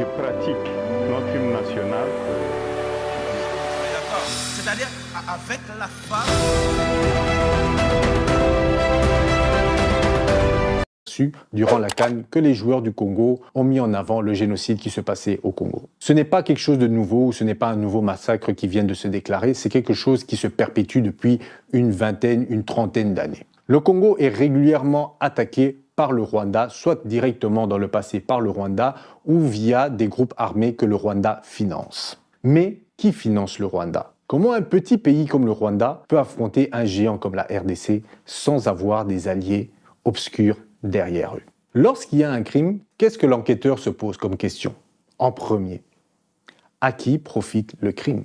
je pratique notre hymne national. D'accord. C'est-à-dire avec la femme. Durant la CAN que les joueurs du Congo ont mis en avant le génocide qui se passait au Congo. Ce n'est pas quelque chose de nouveau, ce n'est pas un nouveau massacre qui vient de se déclarer, c'est quelque chose qui se perpétue depuis une vingtaine, une trentaine d'années. Le Congo est régulièrement attaqué par le Rwanda, soit directement dans le passé par le Rwanda ou via des groupes armés que le Rwanda finance. Mais qui finance le Rwanda ? Comment un petit pays comme le Rwanda peut affronter un géant comme la RDC sans avoir des alliés obscurs derrière eux? Lorsqu'il y a un crime, qu'est-ce que l'enquêteur se pose comme question? En premier, à qui profite le crime?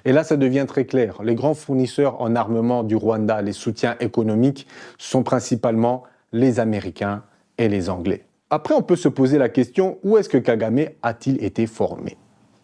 Et là, ça devient très clair. Les grands fournisseurs en armement du Rwanda, les soutiens économiques, sont principalement les Américains et les Anglais. Après, on peut se poser la question, où est-ce que Kagame a-t-il été formé?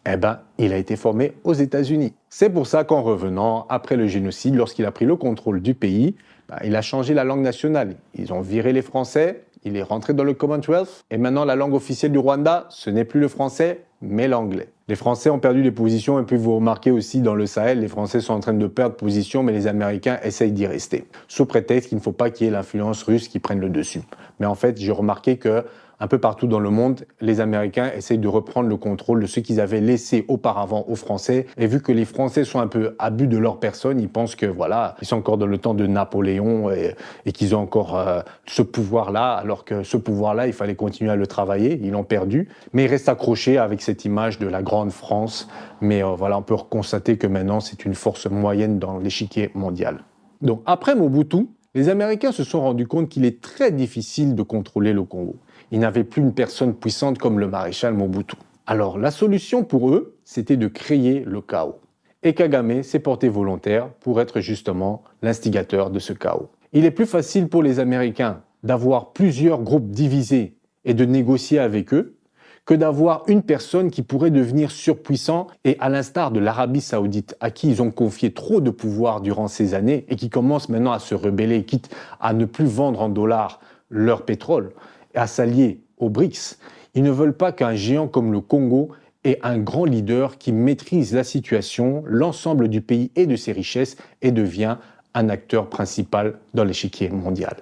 Eh bien, il a été formé aux États-Unis. C'est pour ça qu'en revenant, après le génocide, lorsqu'il a pris le contrôle du pays, il a changé la langue nationale. Ils ont viré les Français, il est rentré dans le Commonwealth, et maintenant la langue officielle du Rwanda, ce n'est plus le français, mais l'anglais. Les Français ont perdu des positions, et puis vous remarquez aussi dans le Sahel, les Français sont en train de perdre position, mais les Américains essayent d'y rester. Sous prétexte qu'il ne faut pas qu'il y ait l'influence russe qui prenne le dessus. Mais en fait, j'ai remarqué que un peu partout dans le monde, les Américains essayent de reprendre le contrôle de ce qu'ils avaient laissé auparavant aux Français. Et vu que les Français sont un peu à but de leur personne, ils pensent que voilà, ils sont encore dans le temps de Napoléon et qu'ils ont encore ce pouvoir-là, alors que ce pouvoir-là, il fallait continuer à le travailler. Ils l'ont perdu, mais ils restent accrochés avec cette image de la grande France. Mais voilà, on peut constater que maintenant, c'est une force moyenne dans l'échiquier mondial. Donc après Mobutu, les Américains se sont rendus compte qu'il est très difficile de contrôler le Congo. Ils n'avaient plus une personne puissante comme le maréchal Mobutu. Alors la solution pour eux, c'était de créer le chaos. Et Kagame s'est porté volontaire pour être justement l'instigateur de ce chaos. Il est plus facile pour les Américains d'avoir plusieurs groupes divisés et de négocier avec eux que d'avoir une personne qui pourrait devenir surpuissant et à l'instar de l'Arabie Saoudite, à qui ils ont confié trop de pouvoir durant ces années et qui commence maintenant à se rebeller, quitte à ne plus vendre en dollars leur pétrole et à s'allier aux BRICS. Ils ne veulent pas qu'un géant comme le Congo ait un grand leader qui maîtrise la situation, l'ensemble du pays et de ses richesses et devient un acteur principal dans l'échiquier mondial.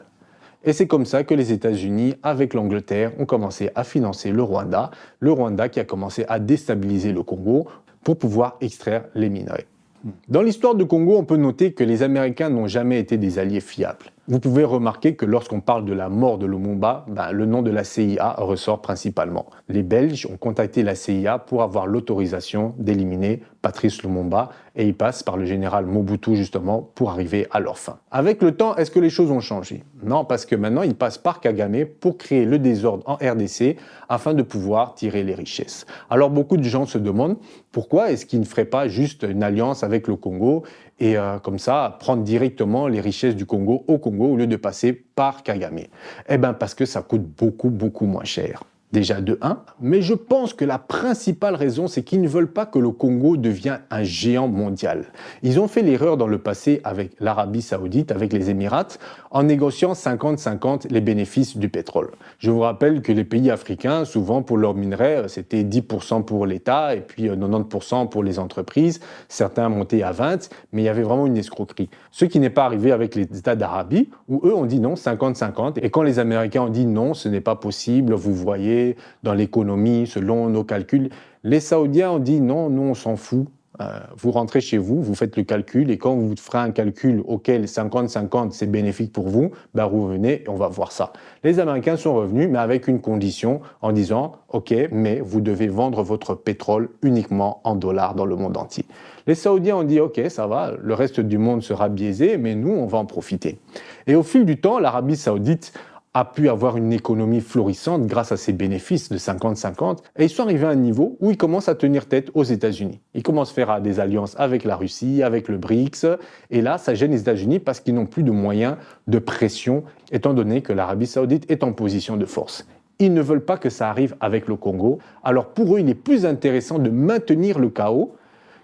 Et c'est comme ça que les États-Unis, avec l'Angleterre, ont commencé à financer le Rwanda qui a commencé à déstabiliser le Congo pour pouvoir extraire les minerais. Dans l'histoire du Congo, on peut noter que les Américains n'ont jamais été des alliés fiables. Vous pouvez remarquer que lorsqu'on parle de la mort de Lumumba, le nom de la CIA ressort principalement. Les Belges ont contacté la CIA pour avoir l'autorisation d'éliminer Patrice Lumumba et ils passent par le général Mobutu justement pour arriver à leur fin. Avec le temps, est-ce que les choses ont changé? Non, parce que maintenant ils passent par Kagame pour créer le désordre en RDC afin de pouvoir tirer les richesses. Alors beaucoup de gens se demandent pourquoi est-ce qu'ils ne feraient pas juste une alliance avec le Congo et comme ça prendre directement les richesses du Congo au Congo au lieu de passer par Kagame. Eh bien parce que ça coûte beaucoup moins cher. Déjà de 1, mais je pense que la principale raison, c'est qu'ils ne veulent pas que le Congo devienne un géant mondial. Ils ont fait l'erreur dans le passé avec l'Arabie Saoudite, avec les Émirats, en négociant 50-50 les bénéfices du pétrole. Je vous rappelle que les pays africains, souvent pour leurs minerais, c'était 10% pour l'État et puis 90% pour les entreprises. Certains montaient à 20%, mais il y avait vraiment une escroquerie. Ce qui n'est pas arrivé avec les États d'Arabie, où eux ont dit non, 50-50. Et quand les Américains ont dit non, ce n'est pas possible, vous voyez, dans l'économie, selon nos calculs. Les Saoudiens ont dit non, nous on s'en fout. Vous rentrez chez vous, vous faites le calcul et quand vous ferez un calcul auquel 50-50 c'est bénéfique pour vous, vous venez et on va voir ça. Les Américains sont revenus mais avec une condition en disant ok, mais vous devez vendre votre pétrole uniquement en dollars dans le monde entier. Les Saoudiens ont dit ok, ça va, le reste du monde sera biaisé mais nous on va en profiter. Et au fil du temps, l'Arabie Saoudite a pu avoir une économie florissante grâce à ses bénéfices de 50-50 et ils sont arrivés à un niveau où ils commencent à tenir tête aux États-Unis. Ils commencent à faire des alliances avec la Russie, avec le BRICS et là ça gêne les États-Unis parce qu'ils n'ont plus de moyens de pression étant donné que l'Arabie Saoudite est en position de force. Ils ne veulent pas que ça arrive avec le Congo, alors pour eux il est plus intéressant de maintenir le chaos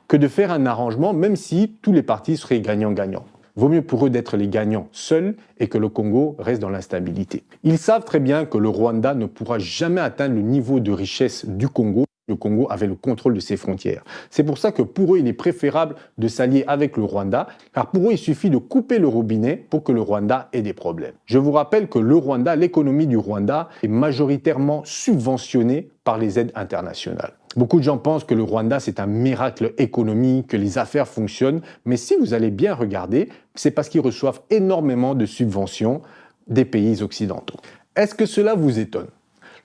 que de faire un arrangement même si tous les partis seraient gagnants-gagnants. Vaut mieux pour eux d'être les gagnants seuls et que le Congo reste dans l'instabilité. Ils savent très bien que le Rwanda ne pourra jamais atteindre le niveau de richesse du Congo le Congo avait le contrôle de ses frontières. C'est pour ça que pour eux, il est préférable de s'allier avec le Rwanda, car pour eux, il suffit de couper le robinet pour que le Rwanda ait des problèmes. Je vous rappelle que le Rwanda, l'économie du Rwanda est majoritairement subventionnée par les aides internationales. Beaucoup de gens pensent que le Rwanda, c'est un miracle économique, que les affaires fonctionnent, mais si vous allez bien regarder, c'est parce qu'ils reçoivent énormément de subventions des pays occidentaux. Est-ce que cela vous étonne ?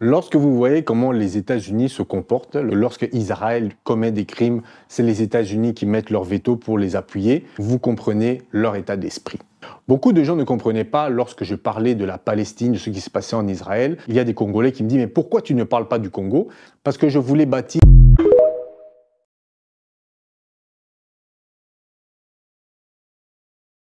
Lorsque vous voyez comment les États-Unis se comportent, lorsque Israël commet des crimes, c'est les États-Unis qui mettent leur veto pour les appuyer, vous comprenez leur état d'esprit. Beaucoup de gens ne comprenaient pas lorsque je parlais de la Palestine, de ce qui se passait en Israël. Il y a des Congolais qui me disent « Mais pourquoi tu ne parles pas du Congo ?» Parce que je voulais bâtir